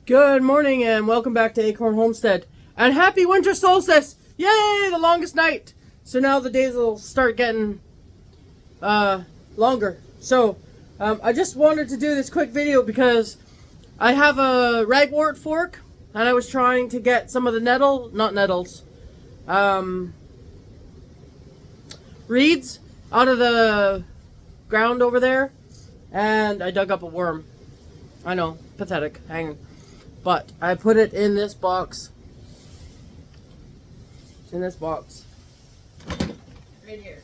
Good morning and welcome back to Acorn Homestead. And happy winter solstice! Yay! The longest night! So now the days will start getting longer. So I just wanted to do this quick video because I have a ragwort fork and I was trying to get some of the reeds out of the ground over there, and I dug up a worm. I know, pathetic. Hang on. But I put it in this box. Right here.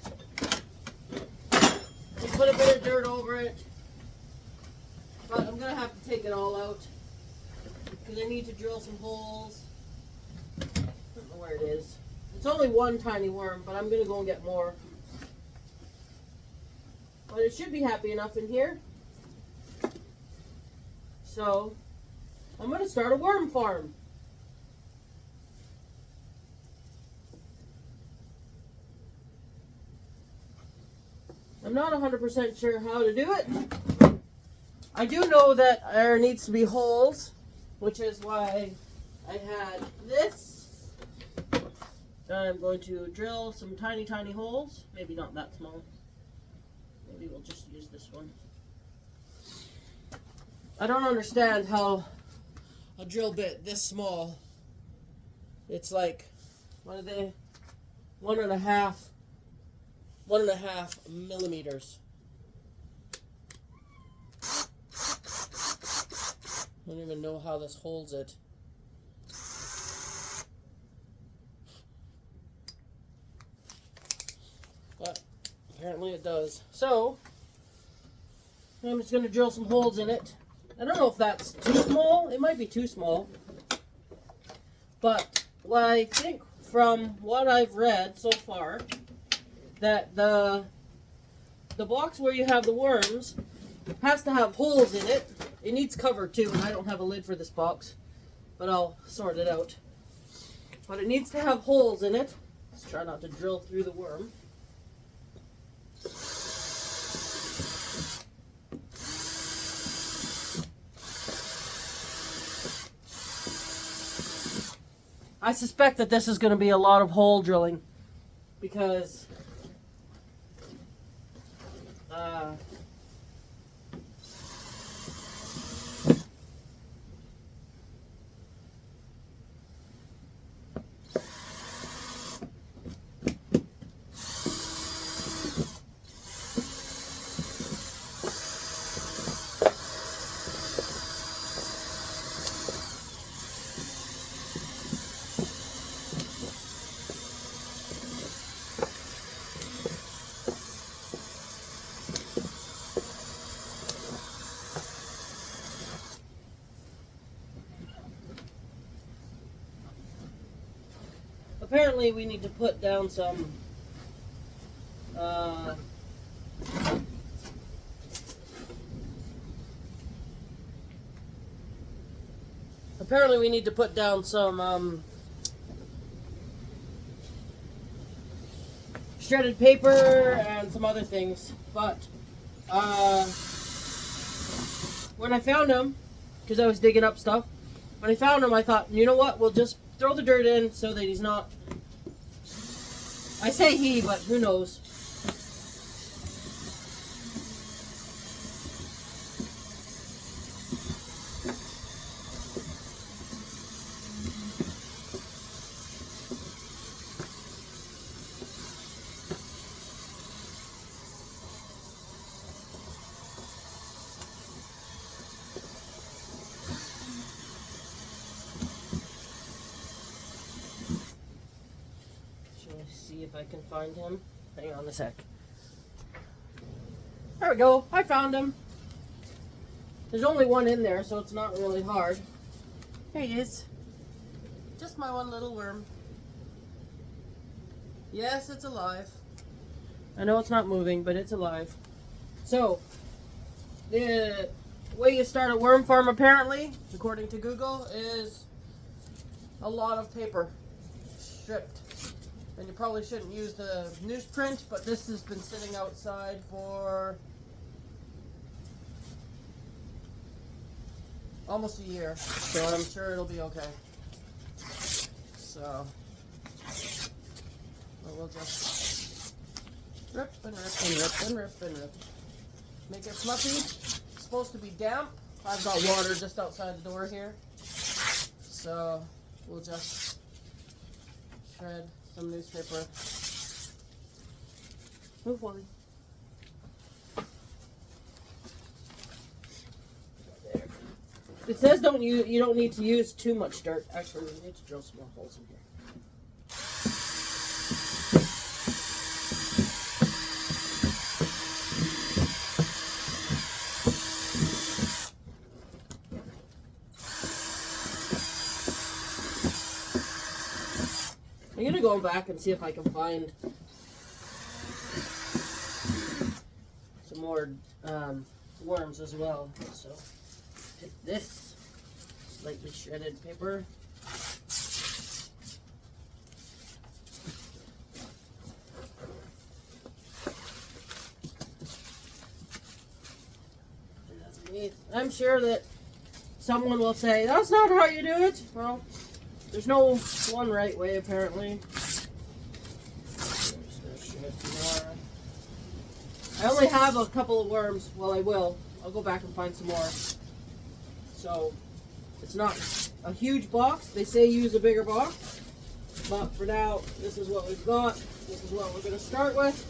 We put a bit of dirt over it. But I'm going to have to take it all out. Because I need to drill some holes. I don't know where it is. It's only one tiny worm, but I'm going to go and get more. But it should be happy enough in here. So I'm going to start a worm farm. I'm not 100% sure how to do it. I do know that there needs to be holes, which is why I had this. I'm going to drill some tiny holes. Maybe not that small. Maybe we'll just use this one. I don't understand how a drill bit this small, it's like, what are they? 1.5 millimeters. I don't even know how this holds it. But apparently it does. So I'm just going to drill some holes in it. I don't know if that's too small. It might be too small. But I think from what I've read so far, that the box where you have the worms has to have holes in it. It needs cover too, and I don't have a lid for this box, but I'll sort it out. But it needs to have holes in it. Let's try not to drill through the worm. I suspect that this is going to be a lot of hole drilling because apparently we need to put down some shredded paper and some other things. But when I found them, because I was digging up stuff, when I found them I thought, you know what, we'll just throw the dirt in so that he's not, I say he, but who knows. See if I can find him. Hang on a sec. There we go. I found him. There's only one in there, so it's not really hard. There he is. Just my one little worm. Yes, it's alive. I know it's not moving, but it's alive. So, the way you start a worm farm, apparently, according to Google, is a lot of paper stripped. And you probably shouldn't use the newsprint, but this has been sitting outside for almost a year, so I'm sure it'll be okay. So we'll just rip and rip and rip and rip and rip. Make it fluffy. It's supposed to be damp. I've got water just outside the door here. So we'll just shred some newspaper. Move, Wally. There. It says you don't need to use too much dirt. Actually, we need to drill some more holes in here. I'm gonna go back and see if I can find some more worms as well. So take this lightly shredded paper. I'm sure that someone will say, that's not how you do it. Well, there's no one right way, apparently. I only have a couple of worms. Well, I will. I'll go back and find some more. So, it's not a huge box. They say use a bigger box. But for now, this is what we've got. This is what we're going to start with.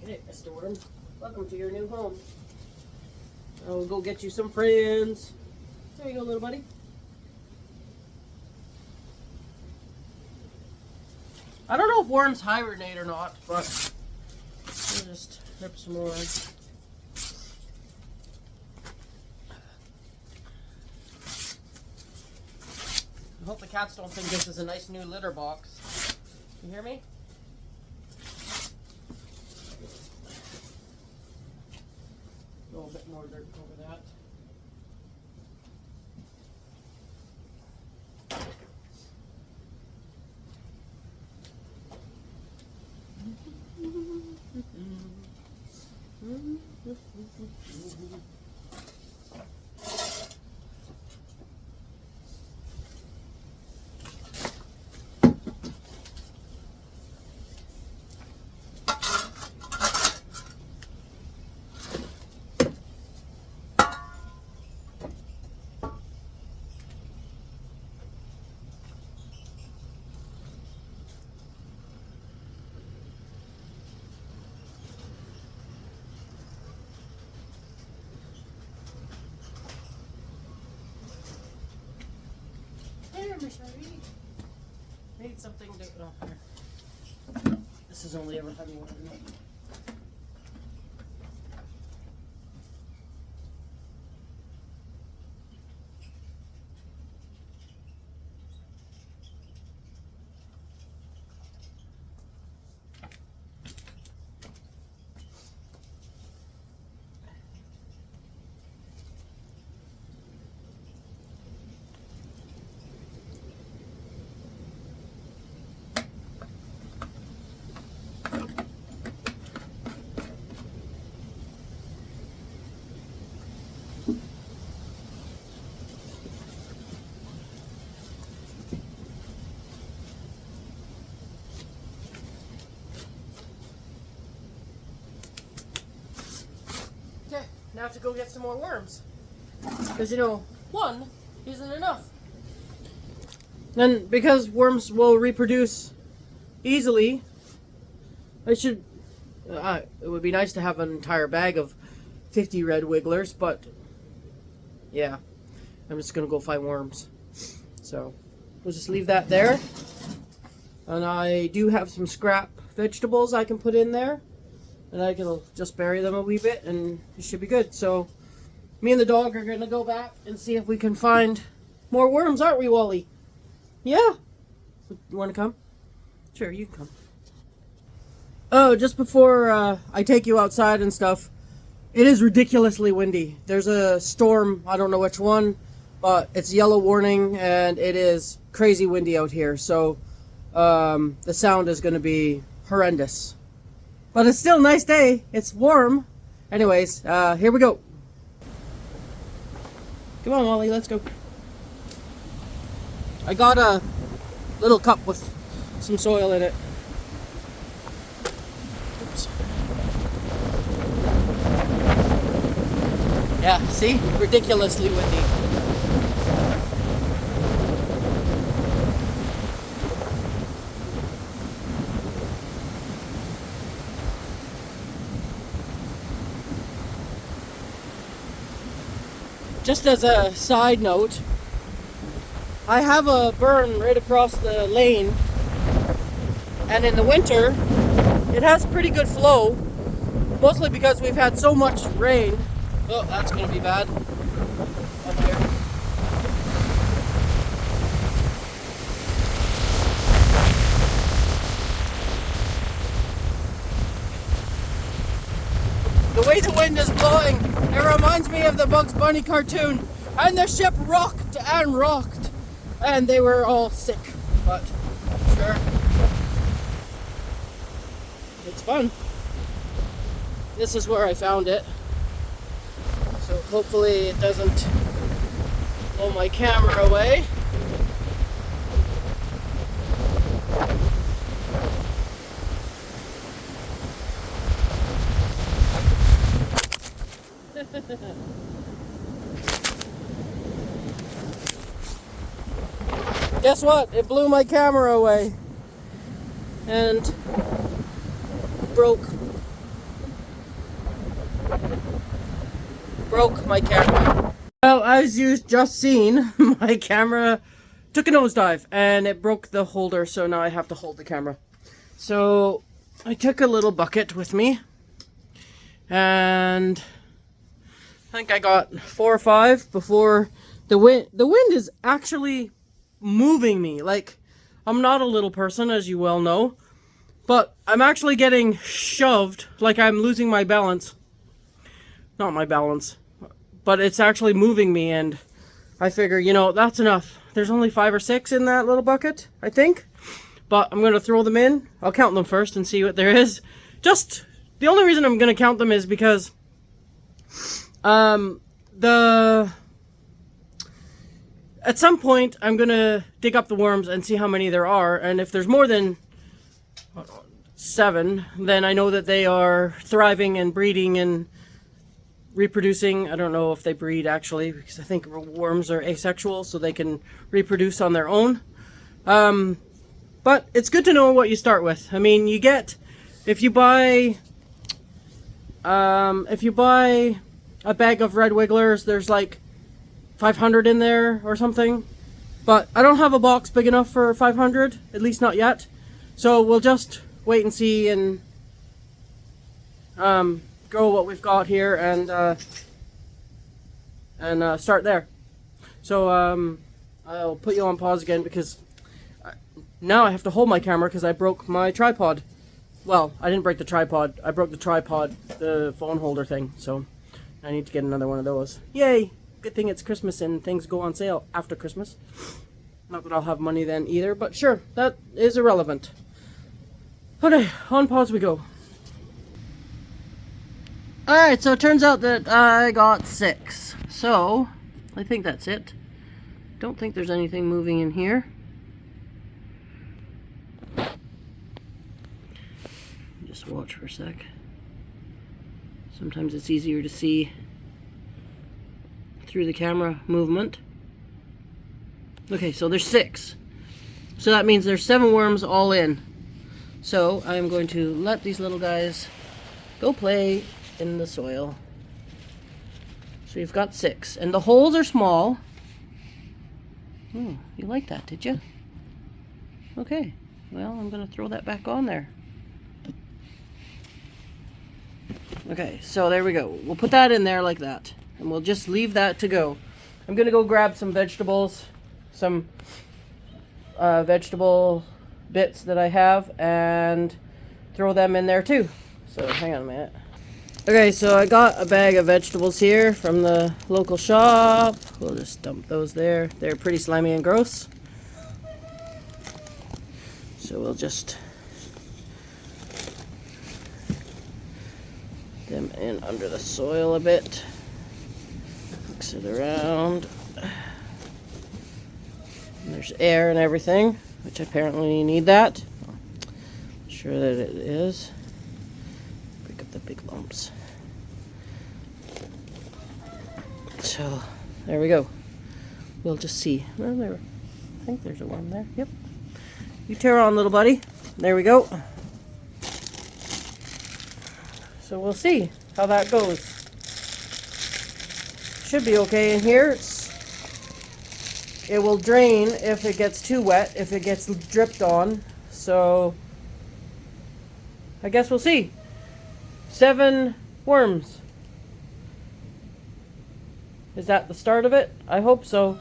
Okay, Mr. Worm. Welcome to your new home. I'll go get you some friends. There you go, little buddy. I don't know if worms hibernate or not, but we'll just rip some more. I hope the cats don't think this is a nice new litter box. You hear me? A little bit more dirt over that. Need something to. Oh, here. This is only ever heavy one. Okay, now to go get some more worms. Because, you know, one isn't enough. And because worms will reproduce easily, it would be nice to have an entire bag of 50 red wigglers, but yeah, I'm just going to go find worms. So we'll just leave that there. And I do have some scrap vegetables I can put in there. And I can just bury them a wee bit and it should be good. So me and the dog are going to go back and see if we can find more worms, aren't we, Wally? Yeah. You want to come? Sure, you can come. Oh, just before I take you outside and stuff, it is ridiculously windy. There's a storm, I don't know which one, but it's yellow warning and it is crazy windy out here. So the sound is going to be horrendous. But it's still a nice day. It's warm. Anyways, here we go. Come on, Molly, let's go. I got a little cup with some soil in it. Oops. Yeah, see? Ridiculously windy. Just as a side note, I have a burn right across the lane, and in the winter it has pretty good flow, mostly because we've had so much rain. Oh, that's gonna be bad up here. The way the wind is blowing, it reminds me of the Bugs Bunny cartoon. And the ship rocked and rocked. And they were all sick. But, sure. It's fun. This is where I found it. So hopefully it doesn't blow my camera away. Guess what? It blew my camera away and broke my camera. Well, as you've just seen, my camera took a nosedive and it broke the holder, so now I have to hold the camera. So I took a little bucket with me, and I think I got 4 or 5 before the wind. The wind is actually moving me. Like, I'm not a little person, as you well know, but I'm actually getting shoved, like I'm losing my balance. Not my balance, but it's actually moving me, and I figure, you know, that's enough. There's only 5 or 6 in that little bucket, I think, but I'm going to throw them in. I'll count them first and see what there is. Just, the only reason I'm going to count them is because at some point, I'm going to dig up the worms and see how many there are, and if there's more than 7, then I know that they are thriving and breeding and reproducing. I don't know if they breed, actually, because I think worms are asexual, so they can reproduce on their own. But it's good to know what you start with. I mean, you get, if you buy a bag of red wigglers, there's like 500 in there or something, but I don't have a box big enough for 500, at least not yet, so we'll just wait and see and grow what we've got here and start there. So I'll put you on pause again because now I have to hold my camera because I broke my tripod. Well, I didn't break the tripod, I broke the tripod, the phone holder thing, so I need to get another one of those. Yay! Good thing it's Christmas and things go on sale after Christmas. Not that I'll have money then either, but sure, that is irrelevant. Okay, on pause we go. Alright, so it turns out that I got 6. So, I think that's it. Don't think there's anything moving in here. Just watch for a sec. Sometimes it's easier to see through the camera movement. Okay, so there's 6. So that means there's 7 worms all in. So I'm going to let these little guys go play in the soil. So you've got 6. And the holes are small. Oh, you like that, did you? Okay, well, I'm going to throw that back on there. Okay, so there we go. We'll put that in there like that. And we'll just leave that to go. I'm going to go grab some vegetables. Some vegetable bits that I have. And throw them in there too. So hang on a minute. Okay, so I got a bag of vegetables here from the local shop. We'll just dump those there. They're pretty slimy and gross. So we'll just them in under the soil a bit. Mix it around. And there's air and everything, which apparently you need that. I'm sure that it is. Break up the big lumps. So there we go. We'll just see. Well, there, I think there's a worm there. Yep. You tear on, little buddy. There we go. So we'll see how that goes. Should be okay in here. It will drain if it gets too wet, if it gets dripped on. So I guess we'll see. 7 worms. Is that the start of it? I hope so.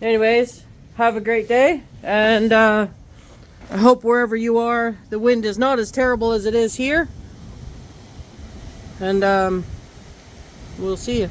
Anyways, have a great day, and I hope wherever you are, the wind is not as terrible as it is here. And we'll see you.